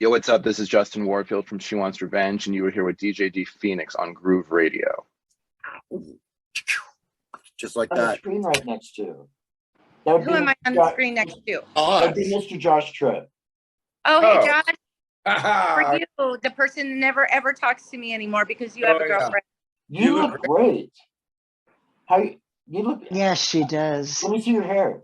Yo, what's up? This is Justin Warfield from She Wants Revenge, and you were here with DJ D Phoenix on Groove Radio. Just like On the that. screen right next to. Who am I on the screen next to? That'd be Mr. Josh Tripp. Oh, hey, Josh. For you, the person never ever talks to me anymore because you have a girlfriend. You look great. How you look? Yes, she does. Let me see your hair.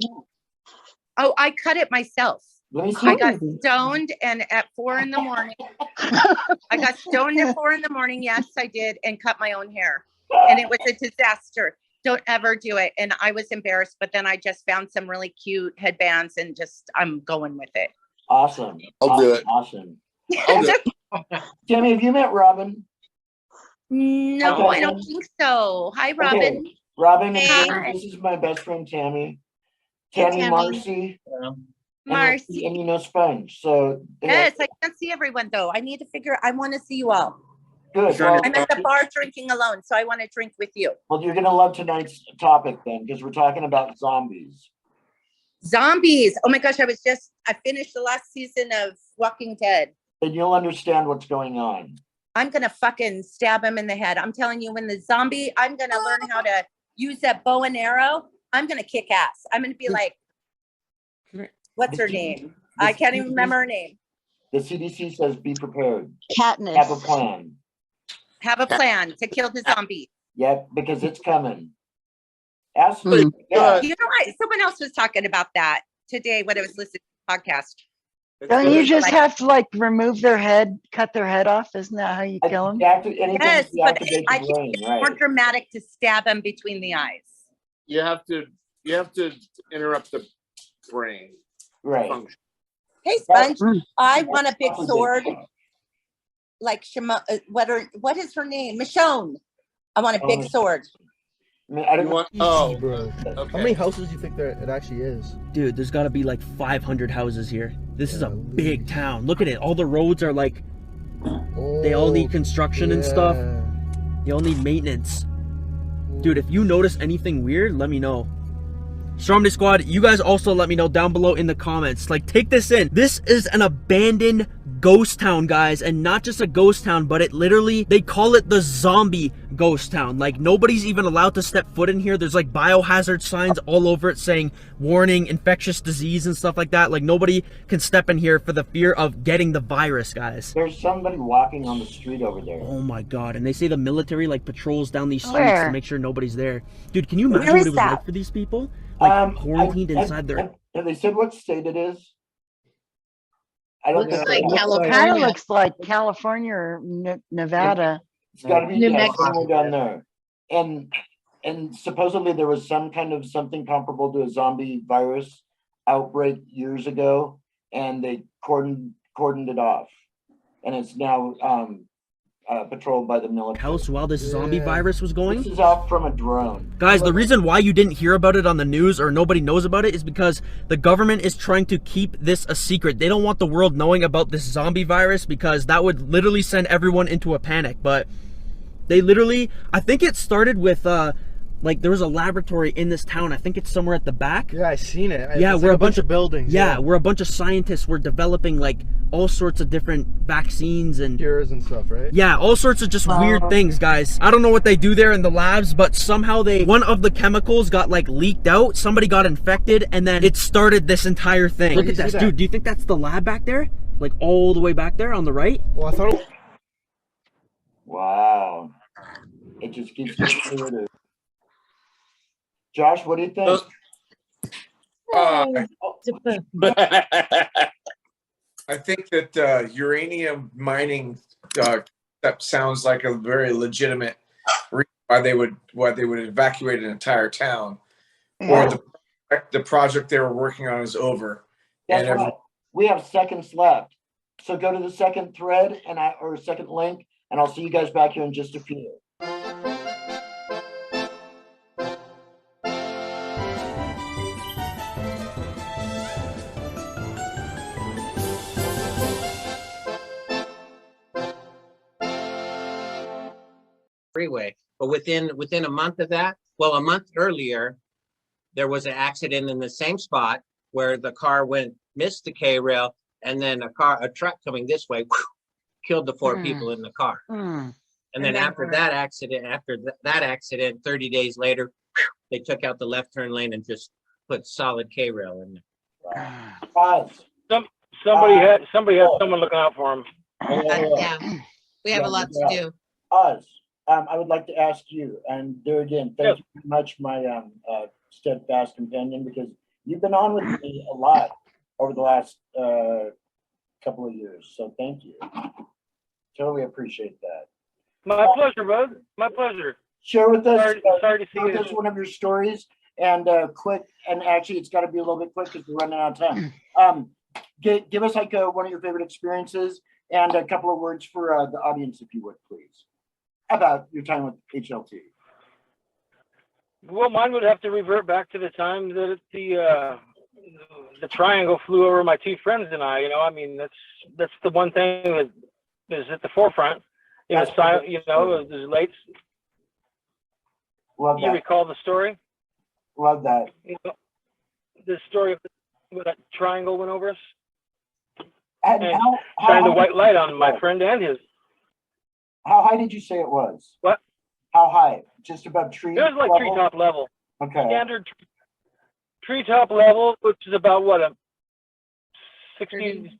Oh, I cut it myself. Let me see. I got stoned and at 4 in the morning. I got stoned at 4 in the morning. Yes, I did, and cut my own hair. And it was a disaster. Don't ever do it. And I was embarrassed, but then I just found some really cute headbands and just I'm going with it. Awesome. I'll do it. Awesome. I'll do it. Tammy, have you met Robin? No, I don't think so. Hi, Robin. Okay. Robin, Hi. this is my best friend Tammy. Tamie, Marcy. Marcy. And you know Sponge. So Yes, I can't see everyone though. I need to figure. I want to see you all. good. Sure. Well, I'm at the bar drinking alone, so I want to drink with you. well, you're gonna love tonight's topic then, because we're talking about zombies. Zombies. Oh my gosh, I finished the last season of Walking Dead. And you'll understand what's going on. I'm going to fucking stab him in the head. I'm telling you, when the zombie, I'm going to learn how to use that bow and arrow. I'm going to kick ass. I'm going to be like, what's her name? I can't even remember her name. The CDC says be prepared. Katniss. Have a plan. Have a plan to kill the zombie. Yep, because it's coming. Ask Mm. yeah. You know what? Someone else was talking about that today when I was listening to the podcast. Don't you just have to like remove their head, cut their head off? Isn't that how you kill them? Yes, but I Brain, think it's more right? dramatic to stab him between the eyes. You have to interrupt the brain Right. function. Hey, Sponge, Mm. I want a big sword. Like what is her name? Michonne. I want a big sword. I mean, I You don't want, Easy, oh, bro. okay. How many houses do you think there it actually is? Dude, there's got to be like 500 houses here. This is a big town. Look at it. All the roads are like, they all need construction and stuff. They all need maintenance. Dude, if you notice anything weird, let me know. Stormday Squad, you guys also let me know down below in the comments. Like, take this in. This is an abandoned ghost town, guys. And not just a ghost town, but it literally, they call it the zombie ghost town. Like, nobody's even allowed to step foot in here. There's like biohazard signs all over it saying warning, infectious disease and stuff like that. Like, nobody can step in here for the fear of getting the virus, guys. There's somebody walking on the street over there. Oh my god. And they say the military like patrols down these streets Where? to make sure nobody's there. Dude, can you imagine Where what is it was that? like for these people? Like, quarantined inside their... Have they said what state it is? I don't Looks think like they- California. Kind of looks like California or Nevada. It's got to be New yeah, Mexico. somewhere down there. And supposedly there was some kind of something comparable to a zombie virus outbreak years ago, and they cordoned it off, and it's now patrolled by the military. house while this zombie virus was going. This is out from a drone. Guys, the reason why you didn't hear about it on the news or nobody knows about it is because the government is trying to keep this a secret. They don't want the world knowing about this zombie virus because that would literally send everyone into a panic. But they literally, I think it started with like there was a laboratory in this town. I think it's somewhere at the back. Yeah, I seen it. Yeah, It's we're like a bunch of buildings. Yeah, we're a bunch of scientists. We're developing like all sorts of different vaccines and Cures and stuff, right? yeah, all sorts of just weird things, guys. I don't know what they do there in the labs, but somehow one of the chemicals got like leaked out. Somebody got infected, and then it started this entire thing. Look at this, dude. Do you think that's the lab back there? Like all the way back there on the right? Well, I thought. Wow, it just keeps getting weirder. Josh, what do you think? I think that uranium mining that sounds like a very legitimate reason why they would evacuate an entire town, or the project they were working on is over. That's and right. We have seconds left, so go to the second thread or second link, and I'll see you guys back here in just a few. Freeway. But within a month of that, well, a month earlier, there was an accident in the same spot where the car missed the K-rail, and then a truck coming this way, killed the 4 people in the car. And then after that accident, 30 days later, they took out the left turn lane and just put solid K rail in there. Somebody had someone looking out for him. Yeah, we have a lot to do. Oz, I would like to ask you, and there again, thank you very much, my steadfast companion, because you've been on with me a lot over the last couple of years. So thank you. Totally appreciate that. My pleasure, bud. My pleasure. Share with us, sorry to see share with us one of your stories, and quick. And actually, it's got to be a little bit quick because we're running out of time. Give us like one of your favorite experiences and a couple of words for the audience, if you would, please, about your time with HLT. Well, mine would have to revert back to the time that the triangle flew over my 2 friends and I. You know, I mean, that's the one thing that is at the forefront. You know, the late. Love that. You recall the story? Love that. You know, the story of when that triangle went over us and shined a white light on my friend and his. How high did you say it was? What? How high? Just above tree It was like level? treetop level. Okay. Standard treetop level, which is about what, a 60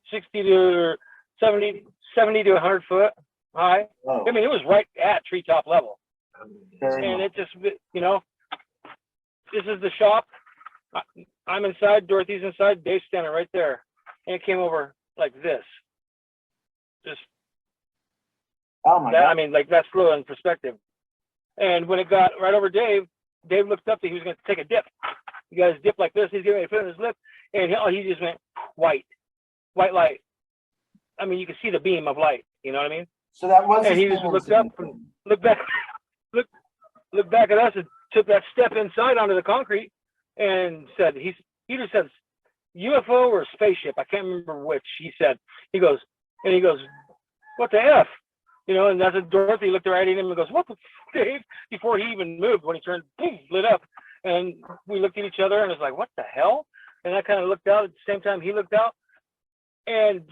to 70 to 100 foot high. Oh. I mean, it was right at treetop level. Very It just, you know, this is the shop. I'm inside, Dorothy's inside, Dave's standing right there. And it came over like this. Just, oh my that, God. I mean, like that's slow in perspective. And when it got right over Dave, Dave looked up that he was going to take a dip. You guys dip like this, he's getting ready to put it in his lip, and he just went white light. I mean, you could see the beam of light, you know what I mean? So that was. And he just looked up and looked back, looked back at us and took that step inside onto the concrete and said, he just said UFO or spaceship, I can't remember which. He said, he goes, what the F? You know, and that's when Dorothy looked right at him and goes, what the f, Dave? Before he even moved, when he turned, boom, lit up. And we looked at each other and it's like, what the hell? And I kind of looked out at the same time he looked out. And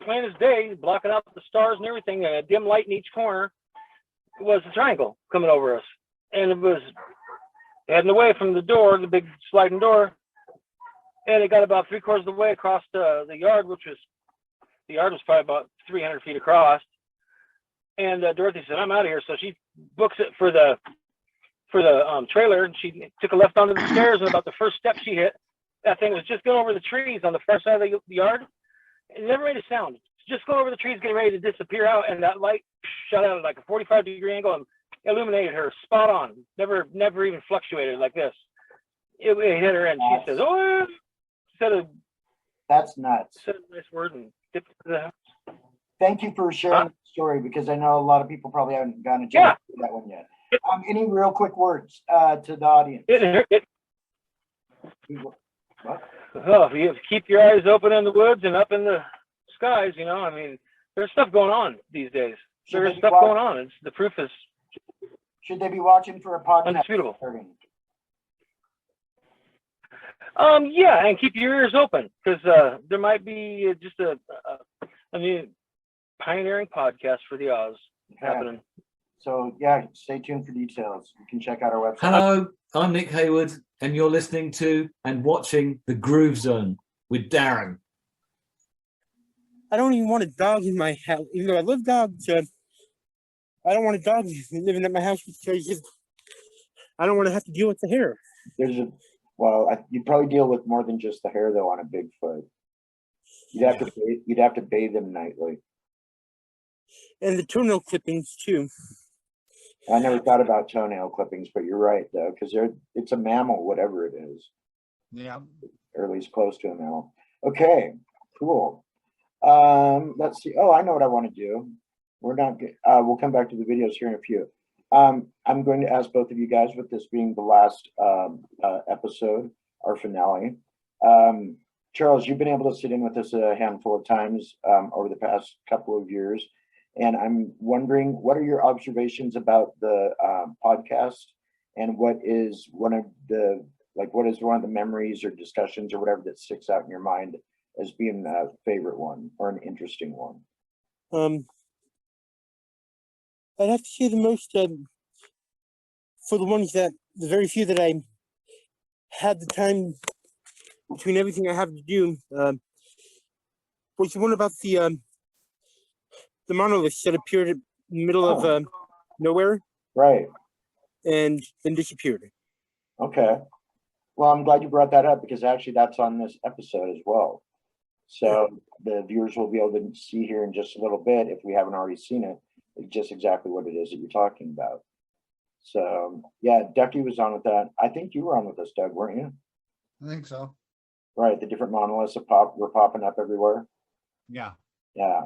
plain as day, blocking out the stars and everything, and a dim light in each corner was a triangle coming over us. And it was heading away from the door, the big sliding door. And it got about 3/4 of the way across the yard, the yard was probably about 300 feet across. And Dorothy said, I'm out of here. So she books it for the trailer, and she took a left onto the stairs, and about the first step she hit, that thing was just going over the trees on the far side of the yard. It never made a sound. Just going over the trees, getting ready to disappear out, and that light shot out at like a 45-degree angle and illuminated her spot on. Never even fluctuated like this. It hit her, and she says, "Oh," that's nuts. Said a nice word and dipped to the house. Thank you for sharing the story, because I know a lot of people probably haven't gotten a chance to do that one yet. Any real quick words to the audience? What? Oh, if you keep your eyes open in the woods and up in the skies, you know, I mean, there's stuff going on these days. There's stuff going on. The proof is. Should they be watching for a podcast? Undisputable. Yeah, and keep your ears open, because there might be just a pioneering podcast for the Oz happening. So yeah, stay tuned for details. You can check out our website. Hello, I'm Nick Hayward, and you're listening to and watching The Groove Zone with Darren. I don't even want a dog in my house, even though I love dogs. I don't want a dog living at my house because I don't want to have to deal with the hair. You'd probably deal with more than just the hair though on a Bigfoot. You'd have to bathe them nightly. And the toenail clippings too. I never thought about toenail clippings, but you're right though, because it's a mammal, whatever it is. Yeah. Or at least close to a mammal. Okay, cool. Let's see. Oh, I know what I want to do. We'll come back to the videos here in a few. I'm going to ask both of you guys, with this being the last episode, our finale. Charles, you've been able to sit in with us a handful of times over the past couple of years. And I'm wondering, what are your observations about the podcast, and what is one of the memories or discussions or whatever that sticks out in your mind as being a favorite one or an interesting one? I'd have to say the most, for the ones that, the very few that I had the time between everything I have to do, was the one about the monoliths that appeared in the middle of nowhere. Right. And then disappeared. Okay. Well, I'm glad you brought that up because actually that's on this episode as well. So the viewers will be able to see here in just a little bit, if we haven't already seen it, just exactly what it is that you're talking about. So yeah, Ducky was on with that. I think you were on with us, Doug, weren't you? I think so. Right, the different monoliths that were popping up everywhere. Yeah. Yeah.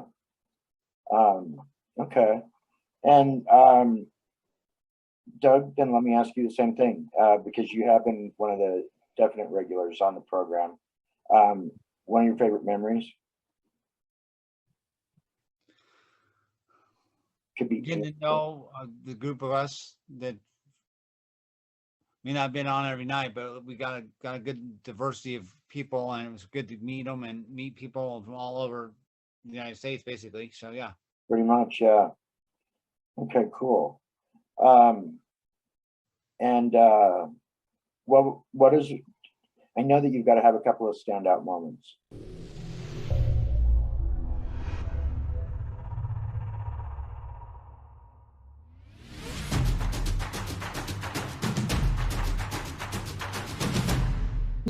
Okay. And Doug, then let me ask you the same thing, because you have been one of the definite regulars on the program. One of your favorite memories? Could be getting to know the group of us that may not have been on every night, but we got a good diversity of people, and it was good to meet them and meet people from all over the United States, basically. So yeah. Pretty much, yeah. Okay, cool. What is, I know that you've got to have a couple of standout moments.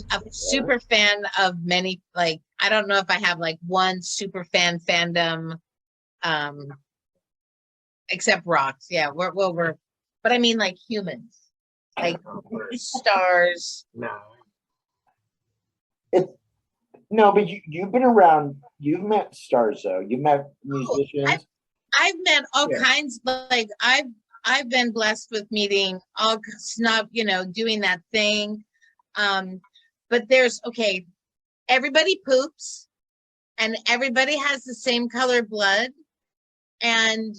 A super fan of many, like, I don't know if I have like one super fandom, except rocks. Yeah, we're, but I mean like humans, like stars. No, but you've been around, you've met stars though, you've met musicians. I've met all kinds, like I've been blessed with meeting all snob, doing that thing. But there's, okay, everybody poops and everybody has the same color blood. And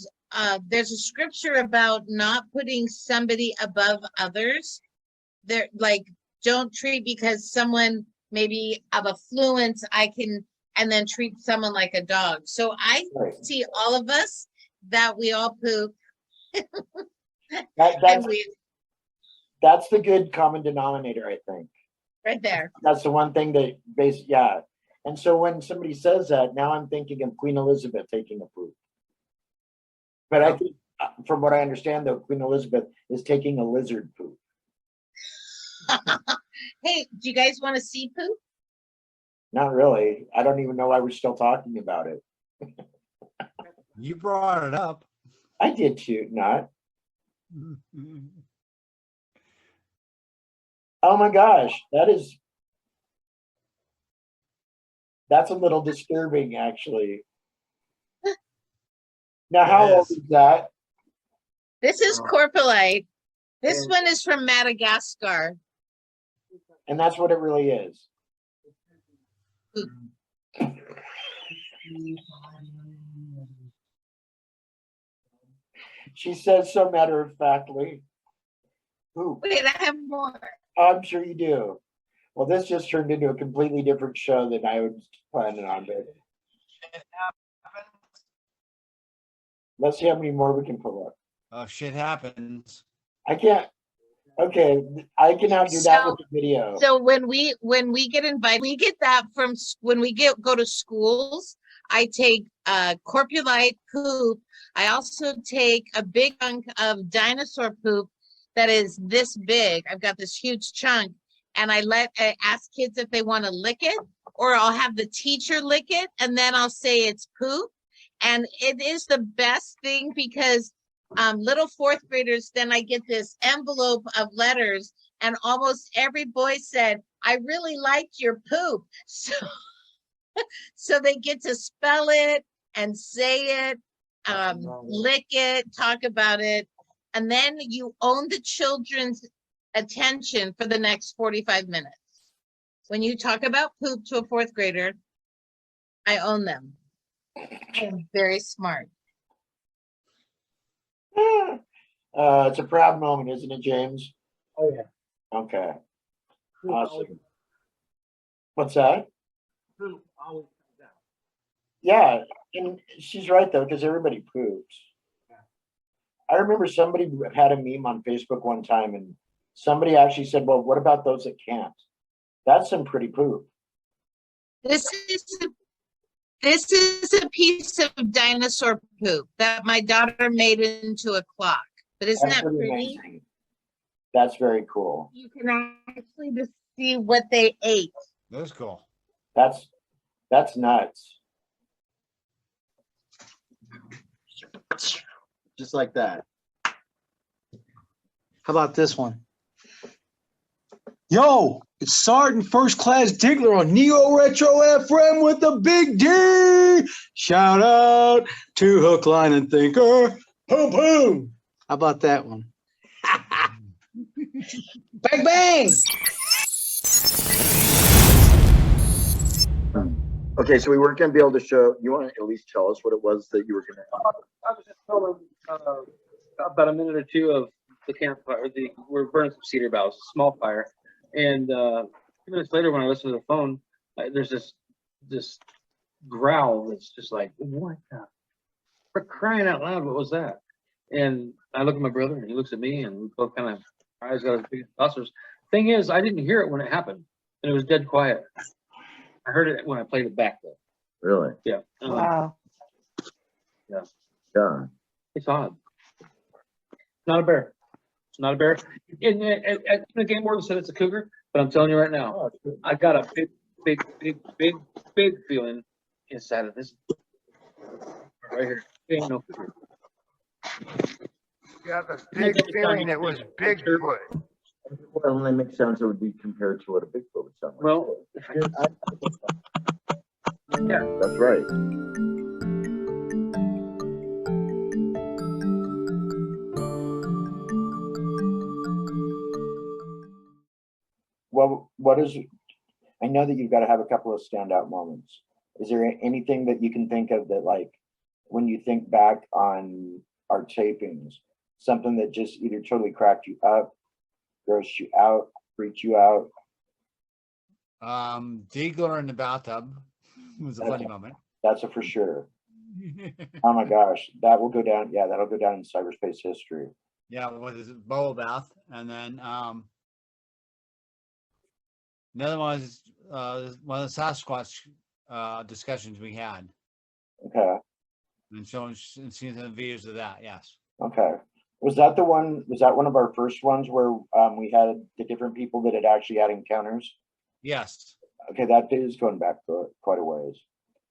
there's a scripture about not putting somebody above others. They're like, don't treat because someone maybe of affluence, and then treat someone like a dog. So I see all of us that we all poop. That's the good common denominator, I think. Right there. That's the one thing that yeah. And so when somebody says that, now I'm thinking of Queen Elizabeth taking a poop. But I think, from what I understand, though, Queen Elizabeth is taking a lizard poop. Hey, do you guys want to see poop? Not really. I don't even know why we're still talking about it. You brought it up. I did shoot, not. Oh my gosh, that's a little disturbing, actually. Now, how old is that? This is Corpulite. This one is from Madagascar. And that's what it really is. She says so matter-of-factly. Wait, I have more. I'm sure you do. Well, this just turned into a completely different show than I was planning on. But let's see how many more we can pull up. Oh, shit happens. I can't. Okay, I can now do that with the video. So when we get invited, we get that from when we go to schools. I take corpulite poop. I also take a big chunk of dinosaur poop that is this big. I've got this huge chunk, and I ask kids if they want to lick it, or I'll have the teacher lick it, and then I'll say it's poop. And it is the best thing because little fourth graders, then I get this envelope of letters, and almost every boy said, I really liked your poop. So they get to spell it and say it, lick it, talk about it. And then you own the children's attention for the next 45 minutes. When you talk about poop to a fourth grader, I own them. I'm very smart. It's a proud moment, isn't it, James? Oh, yeah. Okay. Awesome. What's that? poop always comes out. Yeah, and she's right though, because everybody poops. I remember somebody had a meme on Facebook one time, and somebody actually said, "Well, what about those that can't?" That's some pretty poop. This is a piece of dinosaur poop that my daughter made into a clock. But isn't That's that pretty pretty? amazing. That's very cool. You can actually just see what they ate. That's cool. That's nuts. Just like that. How about this one? Yo, it's Sergeant First Class Diggler on Neo Retro FM with the Big D. Shout out to Hook, Line, and Thinker. Boom, boom. How about that one? Bang, bang. Okay, so we weren't going to be able to show. You want to at least tell us what it was that you were going to? I was just filming about a minute or two of the campfire. We're burning some cedar boughs, a small fire, and a few minutes later, when I listen to the phone, there's this growl that's just like, "What the? For crying out loud! What was that?" And I look at my brother, and he looks at me, and we both kind of our eyes got as big as saucers. Thing is, I didn't hear it when it happened, and it was dead quiet. I heard it when I played it back though. Really? Yeah. Wow. Yeah. Yeah. It's odd. Not a bear. It's not a bear. And the game warden said it's a cougar, but I'm telling you right now, I got a big feeling inside of this. Right here. It ain't no cougar. Got a big feeling it was Bigfoot. Well, it only makes sense. It would be compared to what a Bigfoot would sound like. Well, yeah, that's right. Well, what is? I know that you've got to have a couple of standout moments. Is there anything that you can think of that, like, when you think back on our tapings, something that just either totally cracked you up, grossed you out, freaked you out? Diegler in the bathtub was a funny moment. That's a for sure. Oh my gosh, that will go down. Yeah, that'll go down in cyberspace history. Yeah, with his bowl bath, and then another one was one of the Sasquatch discussions we had. Okay. And showing and seeing some videos of that. Yes. Okay. Was that the one? Was that one of our first ones where we had the different people that had actually had encounters? Yes. Okay, that is going back for quite a ways.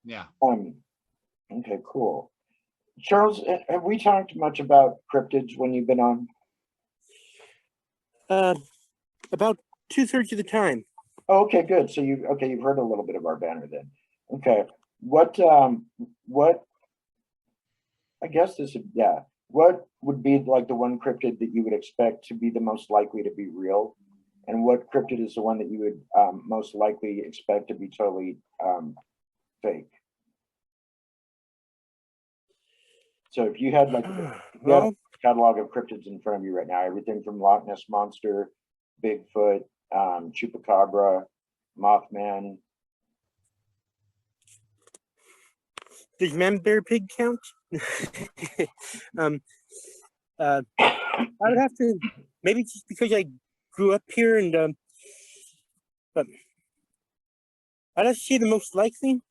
Yeah. Okay, cool. Charles, have we talked much about cryptids when you've been on? About 2/3 of the time. Oh, okay, good. So you've heard a little bit of our banner then. Okay. What I guess this would, yeah. What would be like the one cryptid that you would expect to be the most likely to be real? And what cryptid is the one that you would most likely expect to be totally fake? So if you had like a catalog of cryptids in front of you right now, everything from Loch Ness Monster, Bigfoot, Chupacabra, Mothman. Does man bear pig count? I would have to, maybe just because I grew up here, and but I'd have to say the most likely, in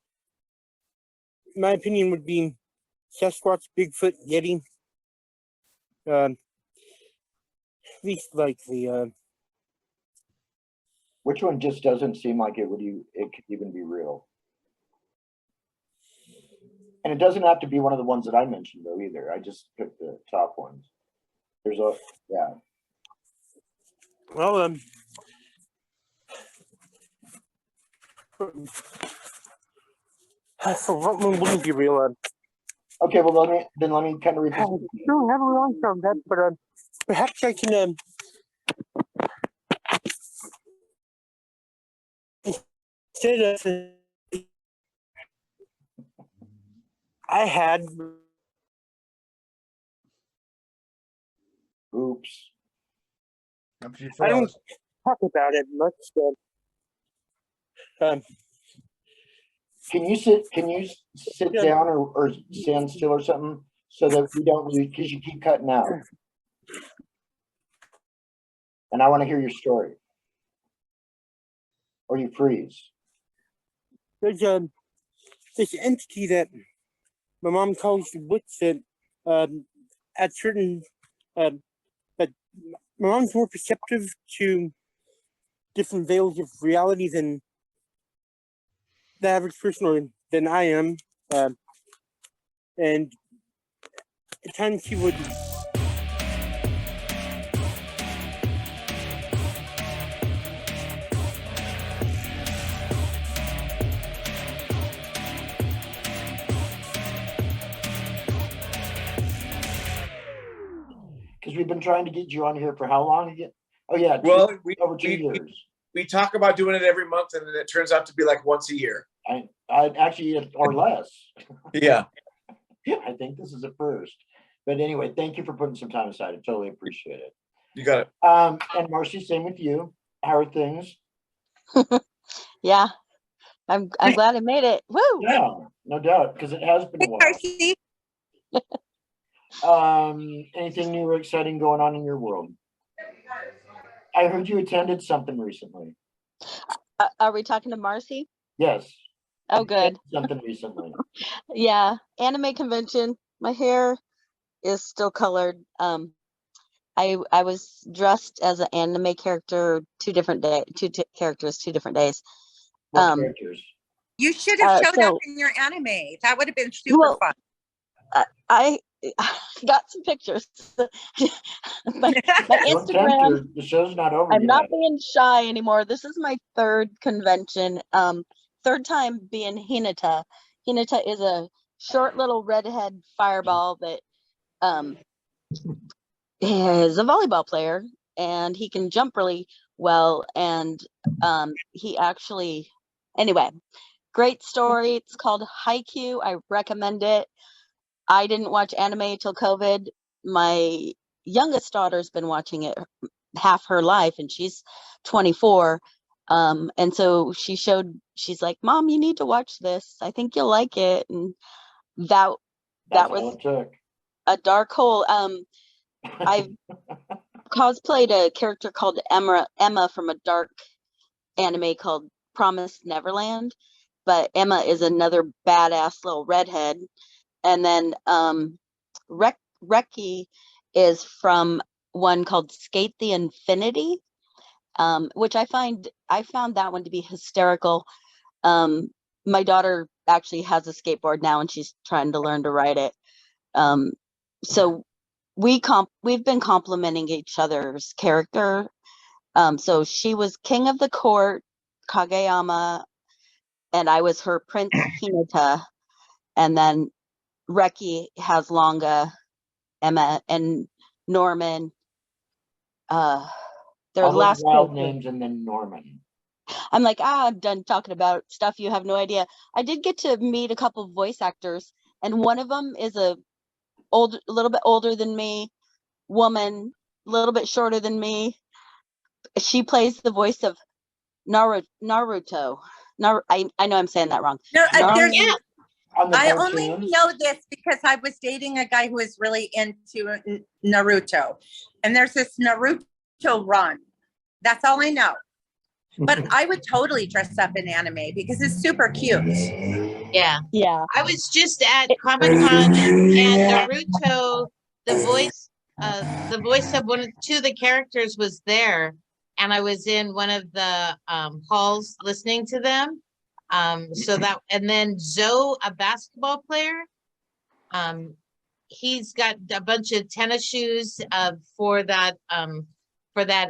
my opinion, would be Sasquatch, Bigfoot, Yeti. Least likely. Which one just doesn't seem like it could even be real? And it doesn't have to be one of the ones that I mentioned though either. I just picked the top ones. There's a Well, so what one wouldn't be real? Okay, well let me kind of read this. No, I haven't really from that, but perhaps I can instead of I had. Oops. I don't talk about it much, but Can you sit down or stand still or something so that we don't lose, because you keep cutting out. And I want to hear your story. Or you freeze. There's this entity that my mom calls the witch that at certain that my mom's more perceptive to different veils of reality than the average person or than I am. And at times she would because we've been trying to get you on here for how long again? Oh yeah, Well, over 2 years. We talk about doing it every month, and then it turns out to be like once a year. I actually, or less. Yeah. I think this is a first. But anyway, thank you for putting some time aside. I totally appreciate it. You got it. And Marcy, same with you. How are things? Yeah, I'm glad I made it. Woo! Yeah, no doubt, because it has been a while. Anything new or exciting going on in your world? I heard you attended something recently. Are we talking to Marcy? Yes. Oh, good. Something recently. Yeah, anime convention. My hair is still colored. I was dressed as an anime character 2 different characters 2 different days. What characters? You should have showed up in your anime. That would have been super fun. I got some pictures. my Instagram. The show's not over I'm yet. not being shy anymore. This is my 3rd convention. 3rd time being Hinata. Hinata is a short little redhead fireball that is a volleyball player, and he can jump really well. And he actually, anyway, great story. It's called Haikyuu. I recommend it. I didn't watch anime till COVID. My youngest daughter's been watching it half her life, and she's 24. And so she's like, Mom, you need to watch this. I think you'll like it. And that was a dark hole. I've cosplayed a character called Emma from a dark anime called Promised Neverland. But Emma is another badass little redhead. And then Reki is from one called Skate the Infinity, which I found that one to be hysterical. My daughter actually has a skateboard now, and she's trying to learn to ride it. So we've been complimenting each other's character. So she was king of the court, Kageyama, and I was her Prince Hinata, and then Reki has Longa, Emma, and Norman. Their All those last wild character. names and then Norman. I'm like, I'm done talking about stuff you have no idea. I did get to meet a couple of voice actors, and one of them is a little bit older than me, woman, a little bit shorter than me. She plays the voice of Naruto. I know I'm saying that wrong. No, I cartoons? only know this because I was dating a guy who was really into Naruto, and there's this Naruto run. That's all I know. But I would totally dress up in anime because it's super cute. Yeah. Yeah. I was just at Comic-Con, and Naruto, the voice of two of the characters was there, and I was in one of the halls listening to them. And then Zoe, a basketball player, he's got a bunch of tennis shoes for that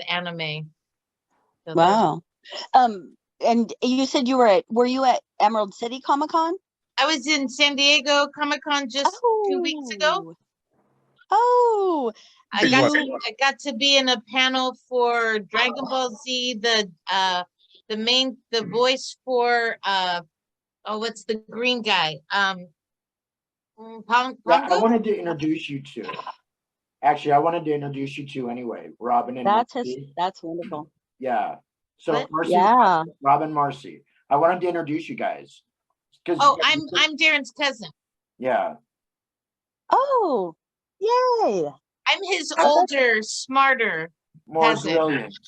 anime. So wow. And you said were you at Emerald City Comic-Con? I was in San Diego Comic-Con just 2 weeks ago. Oh, I got to be in a panel for Dragon Ball Z, the voice for what's the green guy? I wanted to introduce you to. Actually, I wanted to introduce you to anyway, Robin and Marcy. That's wonderful. Yeah. So What? Marcy, Yeah. Robin, Marcy. I wanted to introduce you guys Oh, I'm Darren's cousin. Yeah. Oh, yay. I'm his older, smarter More cousin. brilliant.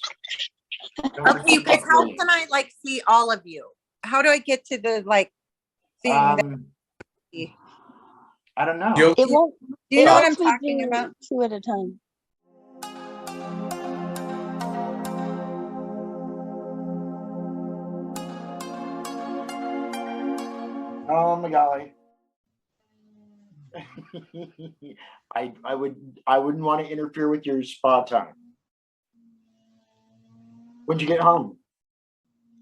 Okay, you guys, how can I like see all of you? How do I get to the like thing? I don't know. It won't. Do you it know what lets I'm me talking do about? 2 at a time. Oh my golly. I wouldn't want to interfere with your spa time. When'd you get home?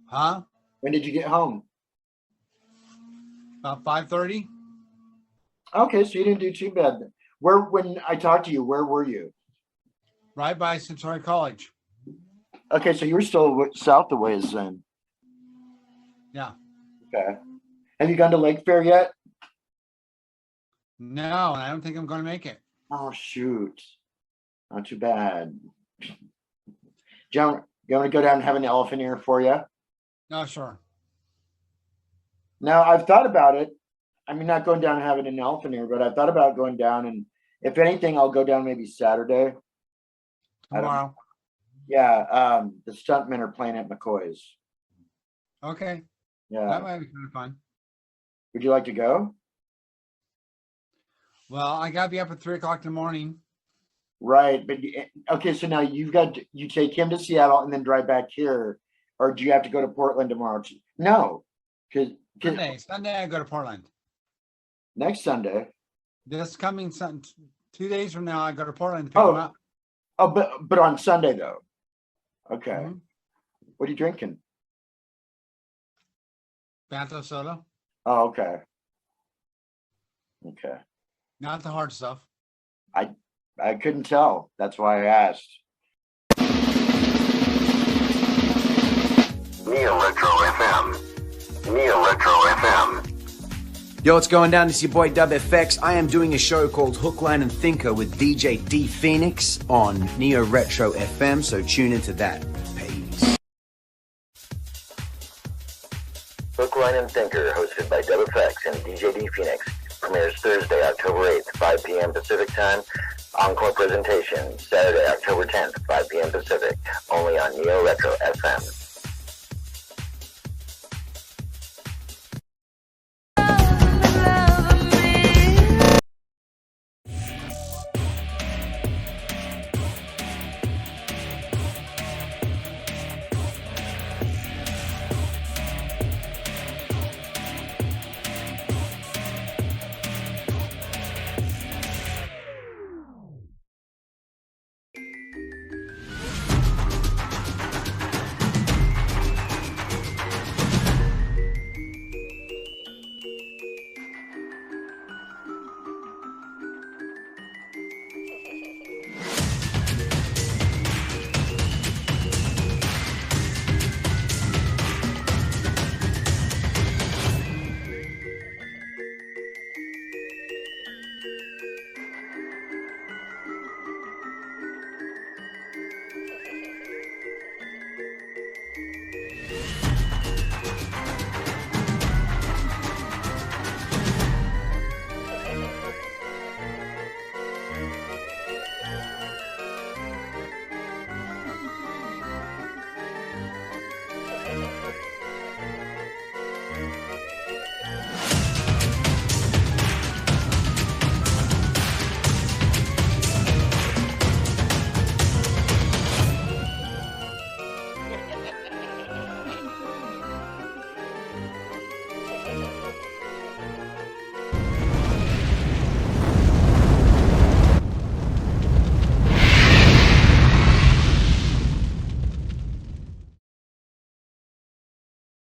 Huh? When did you get home? About 5:30. Okay, so you didn't do too bad then. When I talked to you, where were you? Right by Centenary College. Okay, so you were still south of ways then. Yeah. Okay. Have you gone to Lake Fair yet? No, I don't think I'm going to make it. Oh shoot. Not too bad. John, you want to go down and have an elephant ear for you? No, sure. Now, I've thought about it. I mean, not going down and having an elephant ear, but I've thought about going down, and if anything, I'll go down maybe Saturday. Tomorrow. Yeah, the stuntmen are playing at McCoy's. Okay. Yeah. That might be kind of fun. Would you like to go? Well, I got to be up at 3 o'clock in the morning. Right, but okay, so now you take him to Seattle and then drive back here, or do you have to go to Portland tomorrow? No, because Sunday I go to Portland. Next Sunday. This coming 2 days from now, I go to Portland to pick him up. Oh, but on Sunday though. Okay. What are you drinking? Bantha soda. Oh, okay. Okay. Not the hard stuff. I couldn't tell. That's why I asked. Neo Retro FM. Neo Retro FM. Yo, what's going down? It's your boy Dub FX. I am doing a show called Hook, Line, and Thinker with DJ D Phoenix on Neo Retro FM, so tune into that. Peace. Hook, Line, and Thinker, hosted by Dub FX and DJ D Phoenix, premieres Thursday, October 8th, 5 p.m. Pacific Time. Encore presentation, Saturday, October 10th, 5 p.m. Pacific, only on Neo Retro FM.